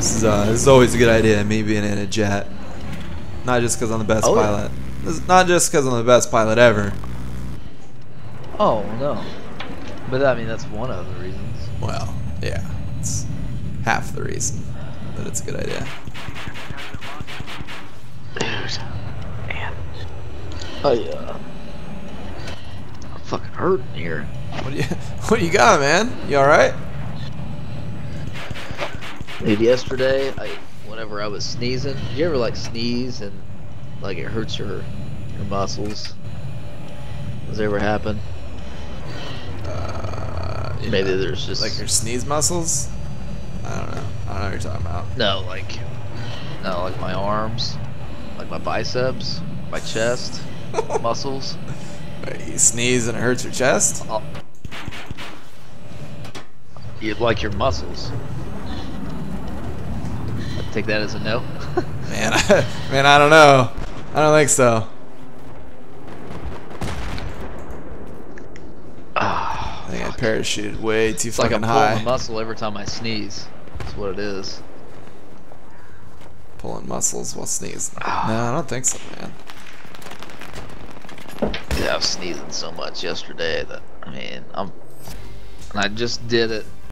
This is always a good idea, me being in a jet. Not just because I'm the best pilot. Not just because I'm the best pilot ever. Oh, no. But I mean, that's one of the reasons. Well, yeah. It's half the reason that it's a good idea. Dude. Man. I'm fucking hurting here. What do you got, man? You alright? Dude, yesterday, whenever I was sneezing, did you ever like sneeze and like it hurts your muscles? Does that ever happen? Yeah. Maybe there's just like your sneeze muscles? I don't know what you're talking about. No, like my arms, like my biceps, my chest, muscles. Wait, you sneeze and it hurts your chest? You like your muscles. I'd take that as a no. Man, I don't know. I don't think so. I think I parachuted way too fucking like I'm high. pulling a muscle every time I sneeze. That's what it is. Pulling muscles while sneezing. No, I don't think so, man. Yeah, I was sneezing so much yesterday that I just did it